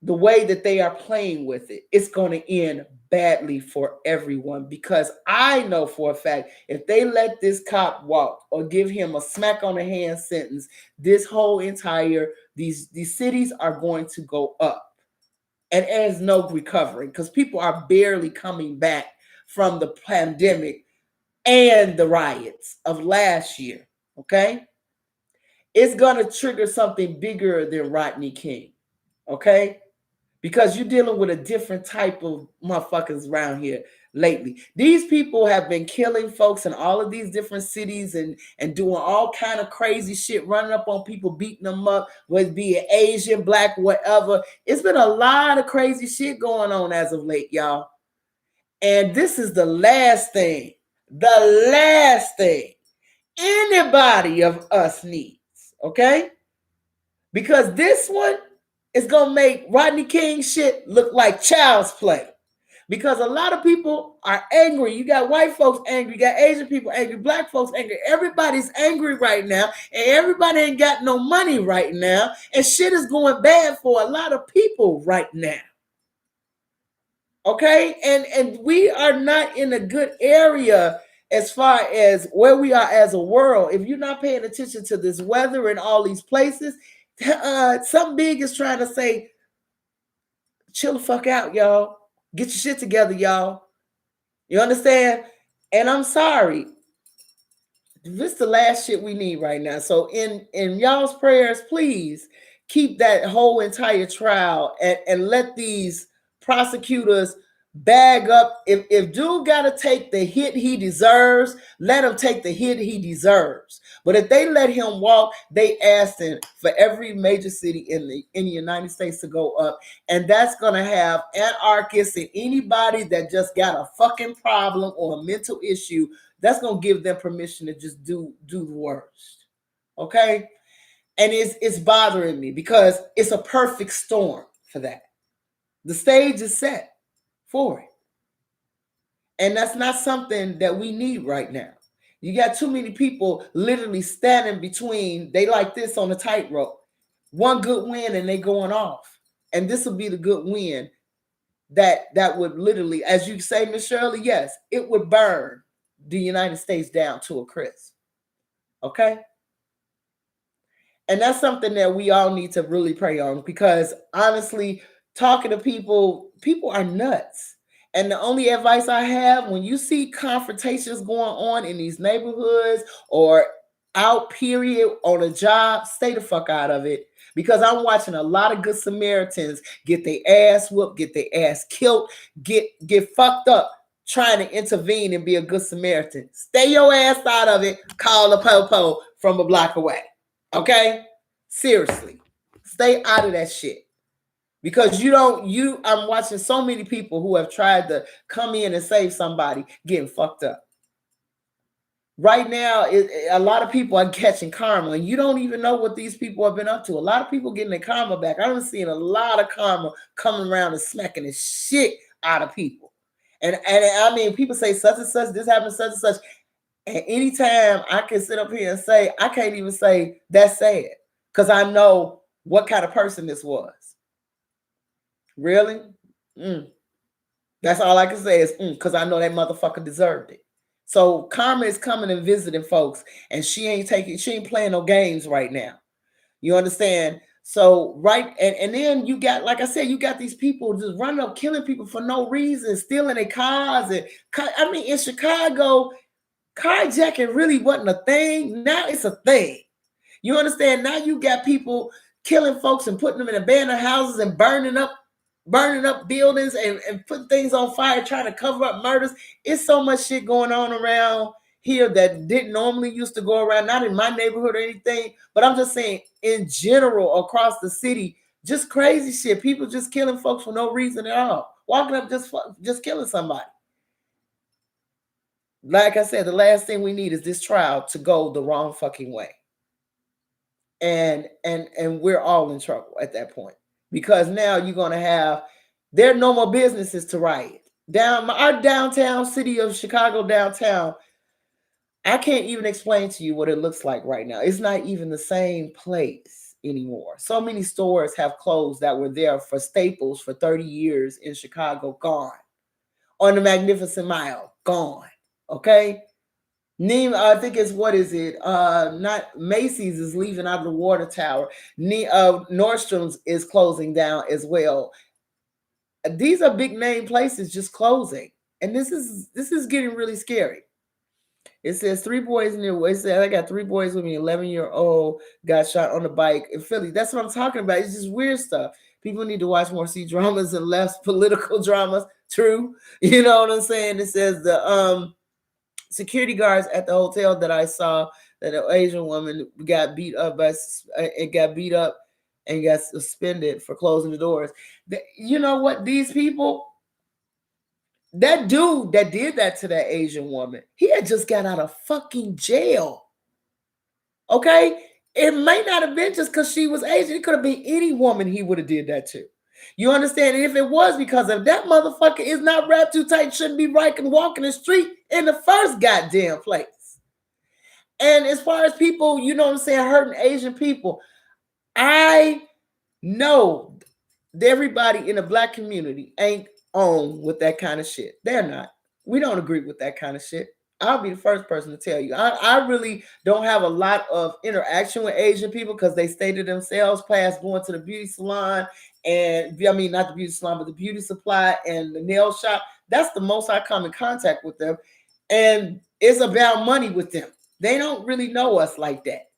the way that they are playing with it, it's going to end badly for everyone, because I know for a fact if they let this cop walk or give him a smack on the hand sentence, this whole entire these cities are going to go up, and there's no recovering, because people are barely coming back from the pandemic and the riots of last year. Okay, it's going to trigger something bigger than Rodney King. Okay, because you're dealing with a different type of motherfuckers around here lately. These people have been killing folks in all of these different cities and doing all kind of crazy shit, running up on people, beating them up, whether it be Asian, black, whatever. It's been a lot of crazy shit going on as of late, y'all. And this is the last thing anybody of us needs, okay? Because this one, it's going to make Rodney King shit look like child's play. Because a lot of people are angry. You got white folks angry. You got Asian people angry. Black folks angry. Everybody's angry right now. And everybody ain't got no money right now. And shit is going bad for a lot of people right now. Okay? And we are not in a good area as far as where we are as a world. If you're not paying attention to this weather in all these places, something big is trying to say, chill the fuck out, y'all. Get your shit together, y'all. You understand? And I'm sorry. This is the last shit we need right now. So in y'all's prayers, please keep that whole entire trial and let these prosecutors bag up. If dude gotta take the hit he deserves, let him take the hit he deserves. But if they let him walk, they asking for every major city in the United States to go up. And that's gonna have anarchists and anybody that just got a fucking problem or a mental issue. That's gonna give them permission to just do the worst. Okay? And it's bothering me because it's a perfect storm for that. The stage is set for it. And that's not something that we need right now. You got too many people literally standing between, they like this on a tightrope. One good win and they going off. And this will be the good win that would literally, as you say, Miss Shirley, yes, it would burn the United States down to a crisp. Okay? And that's something that we all need to really pray on, because honestly, talking to people are nuts. And the only advice I have, when you see confrontations going on in these neighborhoods or out period on a job, stay the fuck out of it. Because I'm watching a lot of good Samaritans get their ass whooped, get their ass killed, get fucked up trying to intervene and be a good Samaritan. Stay your ass out of it. Call a po-po from a block away. Okay? Seriously. Stay out of that shit. Because I'm watching so many people who have tried to come in and save somebody getting fucked up. Right now, a lot of people are catching karma, and you don't even know what these people have been up to. A lot of people getting their karma back. I've seen a lot of karma coming around and smacking the shit out of people. And I mean, people say such and such, this happened, such and such. And anytime I can sit up here and say, I can't even say that's sad because I know what kind of person this was. Really? Mm. That's all I can say is because I know that motherfucker deserved it. So Karma is coming and visiting folks, and she ain't playing no games right now. You understand? So right, and then you got, like I said, you got these people just running up, killing people for no reason, stealing their cars, and I mean, in Chicago, carjacking really wasn't a thing. Now it's a thing. You understand? Now you got people killing folks and putting them in abandoned houses and burning up buildings and putting things on fire, trying to cover up murders. It's so much shit going on around here that didn't normally used to go around, not in my neighborhood or anything, but I'm just saying in general across the city, just crazy shit. People just killing folks for no reason at all. Walking up just killing somebody. Like I said, the last thing we need is this trial to go the wrong fucking way. And we're all in trouble at that point, because now you're going to have, there are no more businesses to riot down. Our downtown city of Chicago downtown, I can't even explain to you what it looks like right now. It's not even the same place anymore. So many stores have closed that were there for staples for 30 years in Chicago, gone. On the Magnificent Mile, gone. Okay. I think it's, what is it? Not Macy's is leaving out of the water tower. Nordstrom's is closing down as well. These are big name places just closing, and this is getting really scary. It says 3 boys in there. It said I got 3 boys with me. 11-year-old got shot on the bike in Philly. That's what I'm talking about. It's just weird stuff. People need to watch more C dramas and less political dramas. True, you know what I'm saying? It says the security guards at the hotel that I saw, that an Asian woman got beat up and got suspended for closing the doors. You know what? These people, that dude that did that to that Asian woman, he had just got out of fucking jail. Okay? It might not have been just because she was Asian. It could have been any woman he would have did that to. You understand? And if it was because of that motherfucker is not wrapped too tight, shouldn't be right and walking the street in the first goddamn place. And as far as people, you know what I'm saying, hurting Asian people, I know everybody in the black community ain't on with that kind of shit. They're not. We don't agree with that kind of shit. I'll be the first person to tell you. I really don't have a lot of interaction with Asian people because they stay to themselves, past going to the beauty salon and, I mean, not the beauty salon, but the beauty supply and the nail shop. That's the most I come in contact with them. And it's about money with them. They don't really know us like that.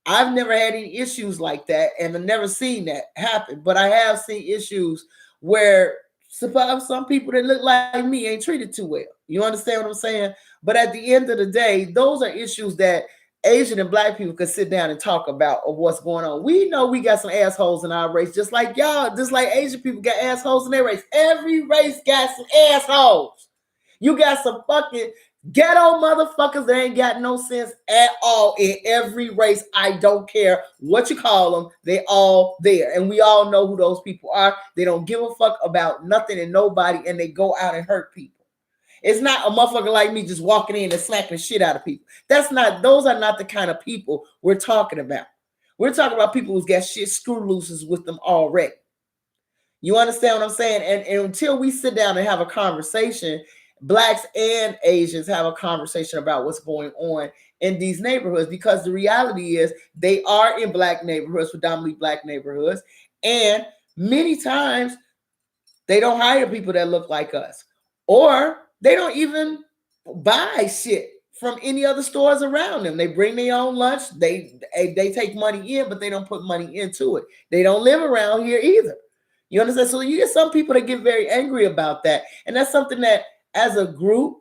I've never had any issues like that, and I've never seen that happen. But I have seen issues where some people that look like me ain't treated too well. You understand what I'm saying? But at the end of the day, those are issues that Asian and black people could sit down and talk about of what's going on. We know we got some assholes in our race, just like y'all, just like Asian people got assholes in their race. Every race got some assholes. You got some fucking ghetto motherfuckers that ain't got no sense at all in every race. I don't care what you call them. They all there. And we all know who those people are. They don't give a fuck about nothing and nobody, and they go out and hurt people. It's not a motherfucker like me just walking in and smacking the shit out of people. Those are not the kind of people we're talking about. We're talking about people who's got shit screw looses with them already. You understand what I'm saying? And until we sit down and have a conversation, blacks and Asians have a conversation about what's going on in these neighborhoods, because the reality is they are in black neighborhoods, predominantly black neighborhoods, and many times they don't hire people that look like us, or they don't even buy shit from any other stores around them. They bring their own lunch. They take money in, but they don't put money into it. They don't live around here either. You understand? So you get some people that get very angry about that. And that's something that as a group,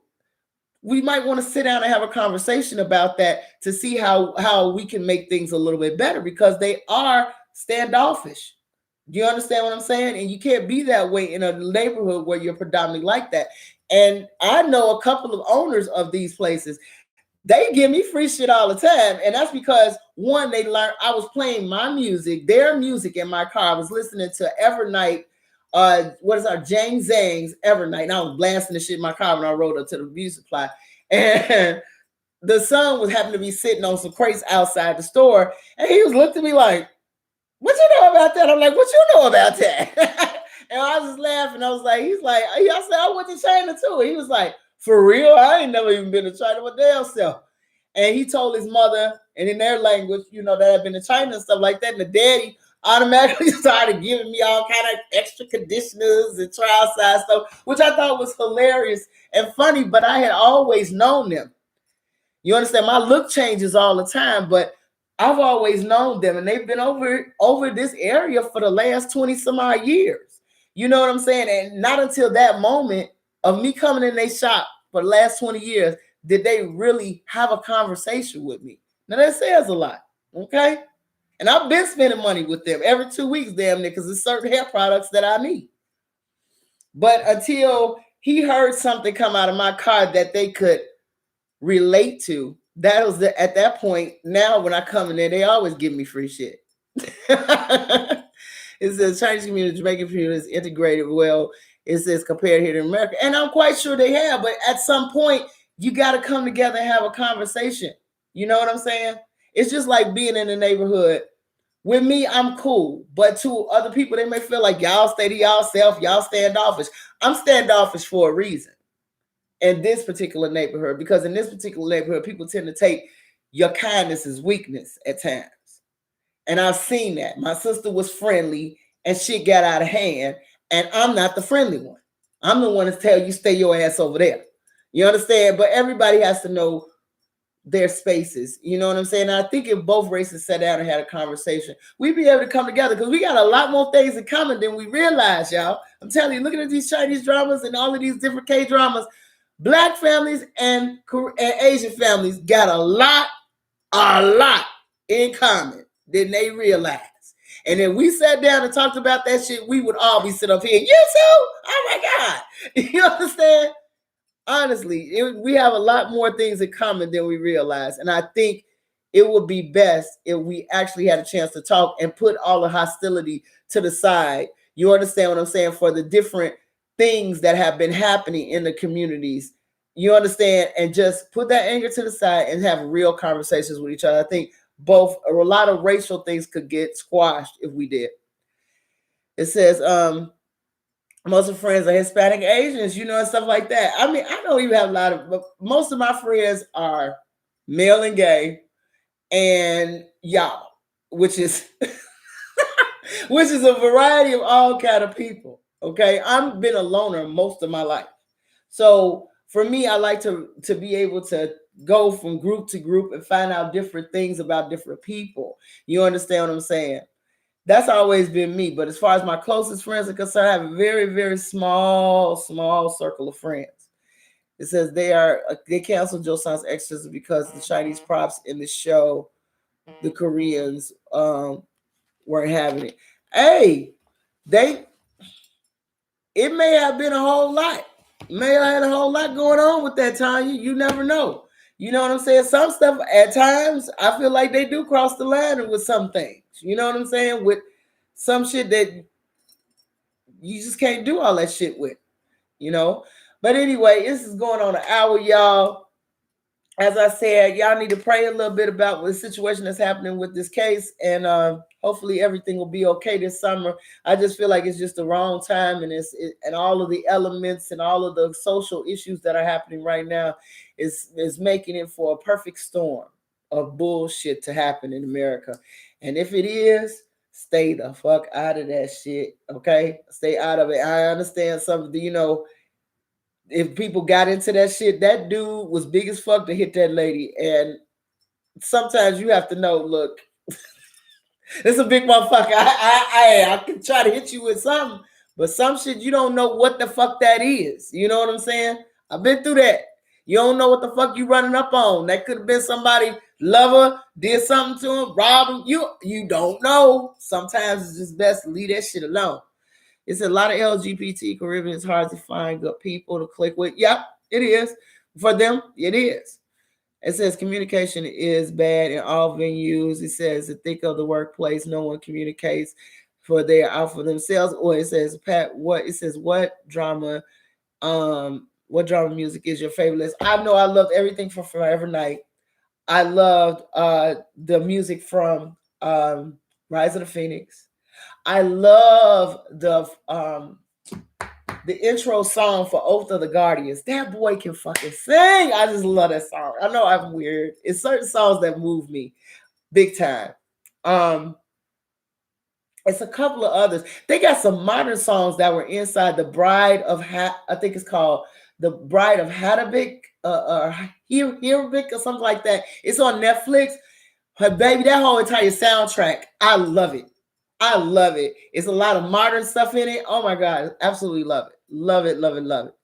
we might want to sit down and have a conversation about that to see how we can make things a little bit better, because they are standoffish. Do you understand what I'm saying? And you can't be that way in a neighborhood where you're predominantly like that. And I know a couple of owners of these places. They give me free shit all the time. And that's because, one, they learned I was playing my music, their music in my car. I was listening to Evernight, Jang Zhang's Evernight. And I was blasting the shit in my car when I rode up to the beauty supply. And the son was happened to be sitting on some crates outside the store, and he was looking at me like, "What you know about that?" I'm like, "What you know about that?" And I was just laughing. I was like, "He's like," I said, "I went to China too." And he was like, "For real? I ain't never even been to China with damn self." And he told his mother, and in their language, that had been to China and stuff like that. And the daddy automatically started giving me all kind of extra conditioners and trial size stuff, which I thought was hilarious and funny. But I had always known them. You understand? My look changes all the time, but I've always known them, and they've been over this area for the last 20 some odd years. You know what I'm saying? And not until that moment of me coming in their shop for the last 20 years did they really have a conversation with me. Now that says a lot, okay? And I've been spending money with them every 2 weeks, damn near, because there's certain hair products that I need. But until he heard something come out of my car that they could relate to, that was at that point. Now when I come in there, they always give me free shit. It says Chinese community, Jamaican community is integrated well. It says compared here to America, and I'm quite sure they have. But at some point, you got to come together and have a conversation. You know what I'm saying? It's just like being in the neighborhood. With me, I'm cool, but to other people, they may feel like y'all stay to y'all self, y'all standoffish. I'm standoffish for a reason in this particular neighborhood, because in this particular neighborhood, people tend to take your kindness as weakness at times. And I've seen that. My sister was friendly and shit got out of hand, and I'm not the friendly one. I'm the one to tell you stay your ass over there. You understand? But everybody has to know their spaces. You know what I'm saying? And I think if both races sat down and had a conversation, we'd be able to come together, because we got a lot more things in common than we realize, y'all. I'm telling you, looking at these Chinese dramas and all of these different K dramas, Black families and Asian families got a lot in common than they realize. And if we sat down and talked about that shit, we would all be sitting up here. You too? Oh my God. You understand? Honestly, we have a lot more things in common than we realize. And I think it would be best if we actually had a chance to talk and put all the hostility to the side. You understand what I'm saying? For the different things that have been happening in the communities. You understand? And just put that anger to the side and have real conversations with each other. I think a lot of racial things could get squashed if we did. It says, most of my friends are Hispanic Asians, and stuff like that. I mean, I don't even have a lot of, but most of my friends are male and gay, and y'all, which is which is a variety of all kind of people. Okay, I've been a loner most of my life, so for me, I like to be able to go from group to group and find out different things about different people. You understand what I'm saying? That's always been me. But as far as my closest friends are concerned, I have a very, very small circle of friends. It says they canceled Joe San's extras because the Chinese props in the show, the Koreans weren't having it. Hey, it may have been a whole lot. May have had a whole lot going on with that, Tanya. You never know. You know what I'm saying? Some stuff at times I feel like they do cross the line with some things. You know what I'm saying? With some shit that you just can't do all that shit with, But anyway, this is going on an hour, y'all. As I said, y'all need to pray a little bit about the situation that's happening with this case, and hopefully everything will be okay this summer. I just feel like it's just the wrong time, and and all of the elements and all of the social issues that are happening right now is making it for a perfect storm of bullshit to happen in America. And if it is, stay the fuck out of that shit, okay? Stay out of it. I understand some of the, if people got into that shit, that dude was big as fuck to hit that lady. And sometimes you have to know, look, it's a big motherfucker. I can try to hit you with something, but some shit you don't know what the fuck that is. You know what I'm saying? I've been through that. You don't know what the fuck you running up on. That could have been somebody lover, did something to him, robbed him. You don't know. Sometimes it's just best to leave that shit alone. It's a lot of LGBT Caribbean. It's hard to find good people to click with. Yep, it is. For them, it is. It says communication is bad in all venues. It says to think of the workplace, no one communicates for they're out for themselves. Or it says, Pat, what drama music is your favorite list? I know I loved everything from Forever Night. I loved the music from Rise of the Phoenix. I love the intro song for Oath of the Guardians. That boy can fucking sing. I just love that song. I know I'm weird. It's certain songs that move me big time. It's a couple of others. They got some modern songs that were inside the Bride of I think it's called the Bride of Hatabik, Hirabik or something like that. It's on Netflix. But baby, that whole entire soundtrack, I love it. I love it. It's a lot of modern stuff in it. Oh my god, absolutely love it. Love it, love it, love it.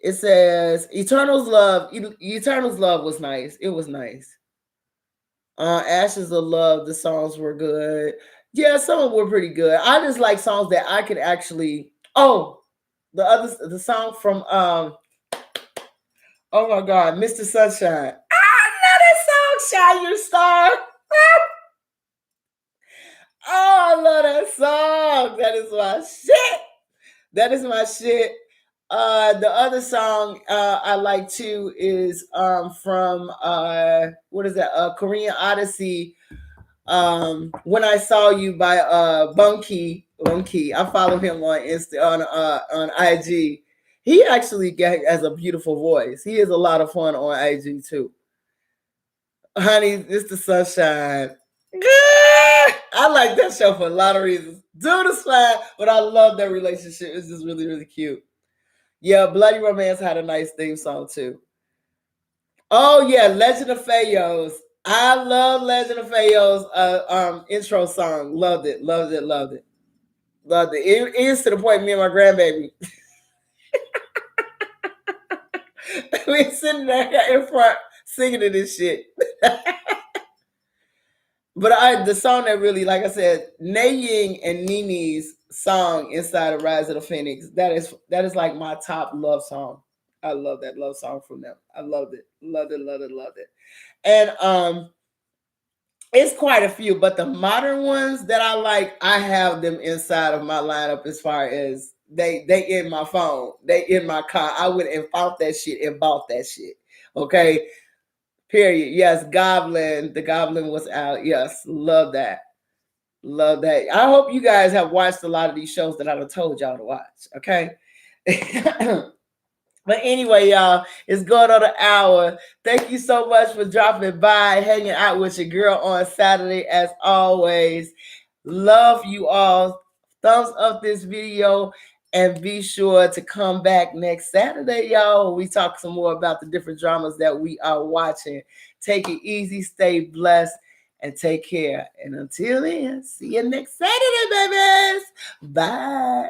It says Eternal's Love. Eternal's Love was nice. It was nice. Ashes of Love, the songs were good. Yeah, some of them were pretty good. I just like songs that I could actually. Oh, the song from oh my god, Mr. Sunshine. I love that song, Shine Your Star. Oh, I love that song. That is my shit. That is my shit. The other song I like too is from what is that? Korean Odyssey. When I Saw You by Bunky. I follow him on on IG. He actually has a beautiful voice. He is a lot of fun on IG too. Honey, it's the sunshine. I like that show for a lot of reasons. Dude is fine, but I love their relationship. It's just really, really cute. Yeah, Bloody Romance had a nice theme song too. Oh yeah, Legend of Fayos. I love Legend of Fayos intro song. Loved it, loved it, loved it. Loved it. It is to the point me and my grandbaby. We sitting there in front singing to this shit. But the song that really, like I said, Nae Ying and Nini's song inside of Rise of the Phoenix, that is like my top love song. I love that love song from them. I loved it. Loved it, loved it, loved it. And it's quite a few, but the modern ones that I like, I have them inside of my lineup as far as they in my phone. They in my car. I would have bought that shit and bought that shit. Okay. Period. Yes, Goblin. The Goblin was out. Yes, love that. Love that. I hope you guys have watched a lot of these shows that I've told y'all to watch. Okay. But anyway, y'all, it's going on an hour. Thank you so much for dropping by, hanging out with your girl on Saturday, as always. Love you all. Thumbs up this video. And be sure to come back next Saturday, y'all. We talk some more about the different dramas that we are watching. Take it easy, stay blessed, and take care. And until then, see you next Saturday, babies. Bye.